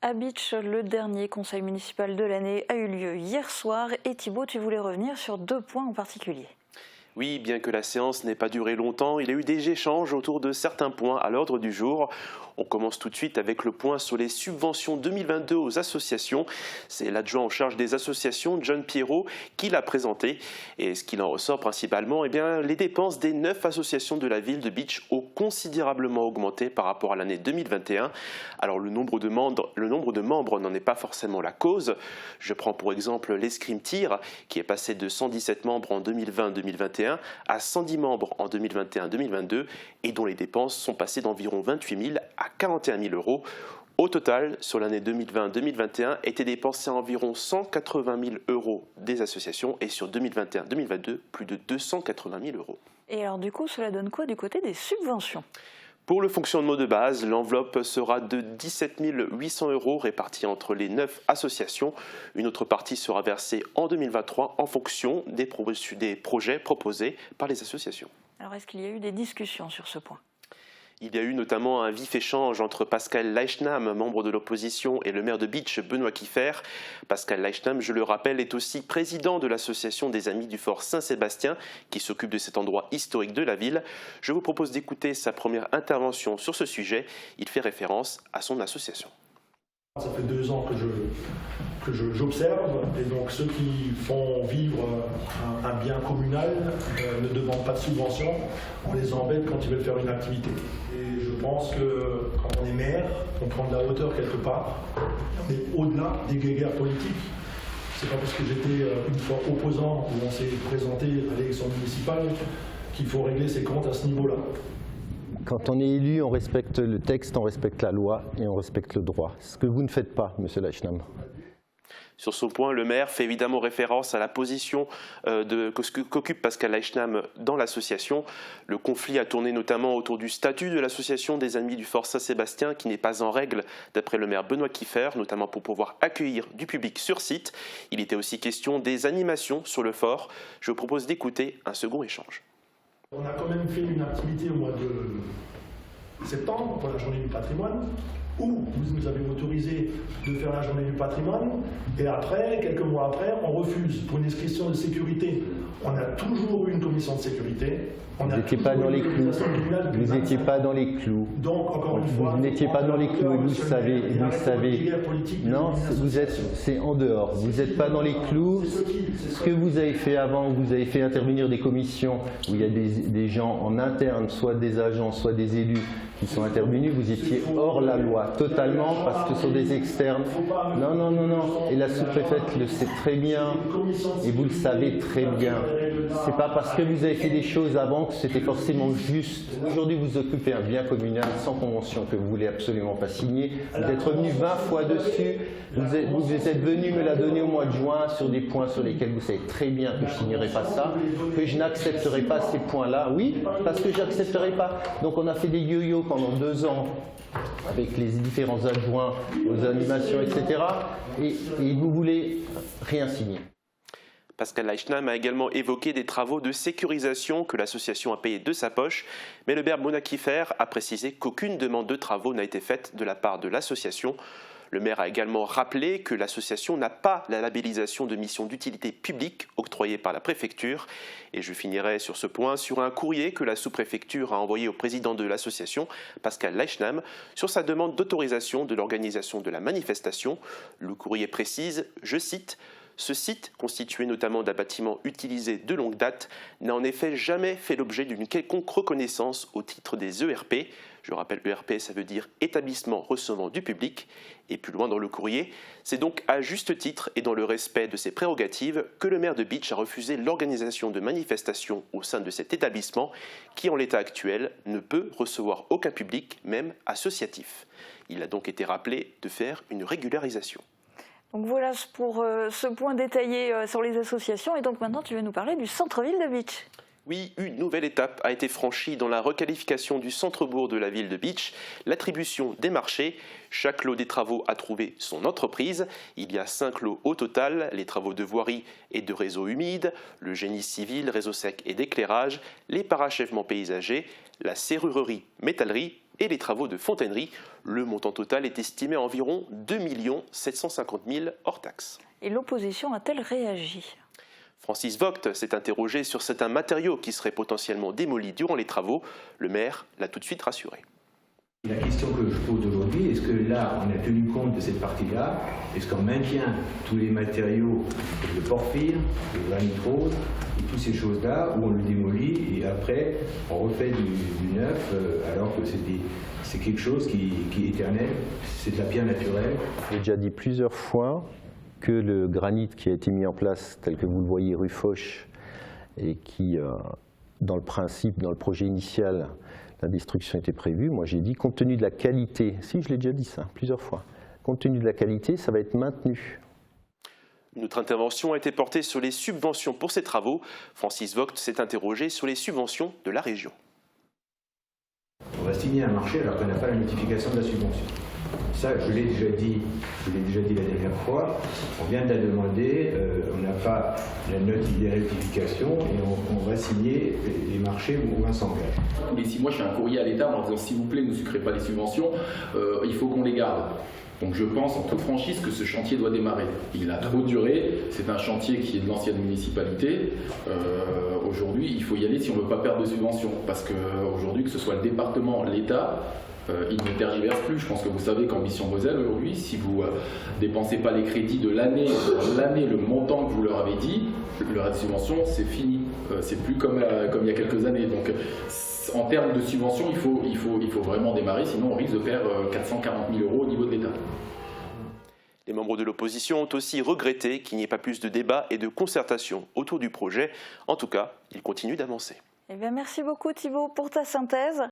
À Beach, le dernier conseil municipal de l'année a eu lieu hier soir et Thibaut, tu voulais revenir sur 2 points en particulier. Oui, bien que la séance n'ait pas duré longtemps, il y a eu des échanges autour de certains points à l'ordre du jour. On commence tout de suite avec le point sur les subventions 2022 aux associations. C'est l'adjoint en charge des associations, John Pierrot, qui l'a présenté. Et ce qu'il en ressort principalement, les dépenses des 9 associations de la ville de Beach ont considérablement augmenté par rapport à l'année 2021. Alors le nombre de membres n'en est pas forcément la cause. Je prends pour exemple l'escrime tir, qui est passé de 117 membres en 2020-2021 à 110 membres en 2021-2022 et dont les dépenses sont passées d'environ 28 000 à 41 000 euros. Au total, sur l'année 2020-2021, étaient dépensés environ 180 000 euros des associations et sur 2021-2022, plus de 280 000 euros. Et alors du coup, cela donne quoi du côté des subventions ? Pour le fonctionnement de base, l'enveloppe sera de 17 800 euros répartie entre les 9 associations. Une autre partie sera versée en 2023 en fonction des projets proposés par les associations. Alors est-ce qu'il y a eu des discussions sur ce point ? Il y a eu notamment un vif échange entre Pascal Leichnam, membre de l'opposition, et le maire de Beach, Benoît Kiefer. Pascal Leichnam, je le rappelle, est aussi président de l'association des Amis du Fort Saint-Sébastien, qui s'occupe de cet endroit historique de la ville. Je vous propose d'écouter sa première intervention sur ce sujet. Il fait référence à son association. Ça fait 2 ans que j'observe, et donc ceux qui font vivre un bien communal ne demandent pas de subvention, on les embête quand ils veulent faire une activité. Et je pense que quand on est maire, on prend de la hauteur quelque part, on est au-delà des guéguerres politiques. C'est pas parce que j'étais une fois opposant où on s'est présenté à l'élection municipale qu'il faut régler ses comptes à ce niveau-là. Quand on est élu, on respecte le texte, on respecte la loi et on respecte le droit. Ce que vous ne faites pas, monsieur Leichnam. Sur ce point, le maire fait évidemment référence à la position qu'occupe Pascal Leichnam dans l'association. Le conflit a tourné notamment autour du statut de l'association des Amis du Fort Saint-Sébastien qui n'est pas en règle d'après le maire Benoît Kiefer, notamment pour pouvoir accueillir du public sur site. Il était aussi question des animations sur le fort. Je vous propose d'écouter un second échange. On a quand même fait une activité au mois de septembre pour la journée du patrimoine, où vous nous avez autorisé de faire la journée du patrimoine, et après, quelques mois après, on refuse pour une question de sécurité. On a toujours eu une commission de sécurité. Vous n'étiez pas dans les clous. Vous n'étiez pas dans les clous. Donc, encore une fois, vous n'étiez pas dans les clous et vous le savez. Et vous le savez. Non, c'est en dehors. Vous n'êtes pas dans les clous. Ce que vous avez fait avant, vous avez fait intervenir des commissions où il y a des gens en interne, soit des agents, soit des élus qui sont intervenus. Vous étiez hors la loi, totalement, parce que ce sont des externes. Non, non, non, non. Et la sous-préfète le sait très bien. Et vous le savez très bien. C'est pas parce que vous avez fait des choses avant que c'était forcément juste. Aujourd'hui, vous occupez un bien communal sans convention que vous voulez absolument pas signer. Vous êtes revenu 20 fois dessus. Vous êtes venu me la donner au mois de juin sur des points sur lesquels vous savez très bien que je ne signerai pas ça, que je n'accepterai pas ces points-là. Oui, parce que je n'accepterai pas. Donc on a fait des yo-yo pendant 2 ans avec les différents adjoints aux animations, etc. Et vous voulez rien signer. Pascal Leichnam a également évoqué des travaux de sécurisation que l'association a payés de sa poche, mais le maire Benoît Kiefer a précisé qu'aucune demande de travaux n'a été faite de la part de l'association. Le maire a également rappelé que l'association n'a pas la labellisation de mission d'utilité publique octroyée par la préfecture. Et je finirai sur ce point sur un courrier que la sous-préfecture a envoyé au président de l'association, Pascal Leichnam, sur sa demande d'autorisation de l'organisation de la manifestation. Le courrier précise, je cite, « Ce site, constitué notamment d'un bâtiment utilisé de longue date, n'a en effet jamais fait l'objet d'une quelconque reconnaissance au titre des ERP. Je rappelle, ERP, ça veut dire établissement recevant du public. Et plus loin dans le courrier, c'est donc à juste titre et dans le respect de ses prérogatives que le maire de Beach a refusé l'organisation de manifestations au sein de cet établissement qui, en l'état actuel, ne peut recevoir aucun public, même associatif. Il a donc été rappelé de faire une régularisation. Donc voilà pour ce point détaillé sur les associations. Et donc maintenant, tu vas nous parler du centre-ville de Beach. Oui, une nouvelle étape a été franchie dans la requalification du centre-bourg de la ville de Beach, l'attribution des marchés. Chaque lot des travaux a trouvé son entreprise. Il y a 5 lots au total, les travaux de voirie et de réseaux humides, le génie civil, réseau sec et d'éclairage, les parachèvements paysagers, la serrurerie, métallerie et les travaux de fontainerie. Le montant total est estimé à environ 2 750 000 hors taxes. Et l'opposition a-t-elle réagi ? Francis Vogt s'est interrogé sur certains matériaux qui seraient potentiellement démolis durant les travaux. Le maire l'a tout de suite rassuré. La question que je pose aujourd'hui, est-ce que là, on a tenu compte de cette partie-là? Est-ce qu'on maintient tous les matériaux de porphyre, de granit rose, et toutes ces choses-là, ou on le démolit et après, on refait du neuf, alors que c'est quelque chose qui est éternel, c'est de la pierre naturelle. J'ai déjà dit plusieurs fois que le granit qui a été mis en place, tel que vous le voyez rue Foch, et qui, dans le principe, dans le projet initial, la destruction était prévue. Moi j'ai dit, compte tenu de la qualité, si je l'ai déjà dit ça plusieurs fois, compte tenu de la qualité, ça va être maintenu. Une autre intervention a été portée sur les subventions pour ces travaux. Francis Vogt s'est interrogé sur les subventions de la région. On va signer un marché alors qu'on n'a pas la notification de la subvention. Ça, je l'ai déjà dit la dernière fois, on vient de la demander, on n'a pas la notification et on va signer les marchés où on s'engage. Tous les 6 mois, je fais un courrier à l'État en disant s'il vous plaît, ne sucrez pas les subventions, il faut qu'on les garde. Donc je pense en toute franchise que ce chantier doit démarrer. Il a trop duré, c'est un chantier qui est de l'ancienne municipalité. Aujourd'hui, il faut y aller si on ne veut pas perdre de subventions. Parce qu'aujourd'hui, que ce soit le département, l'État, il ne tergiverse plus. Je pense que vous savez qu'Ambition Moselle, aujourd'hui, si vous ne dépensez pas les crédits de l'année, le montant que vous leur avez dit, le reste de subvention, c'est fini. C'est plus comme il y a quelques années. Donc, en termes de subvention, il faut vraiment démarrer, sinon on risque de perdre 440 000 € au niveau de l'État. Les membres de l'opposition ont aussi regretté qu'il n'y ait pas plus de débat et de concertation autour du projet. En tout cas, ils continuent d'avancer. Eh bien, merci beaucoup Thibaut pour ta synthèse.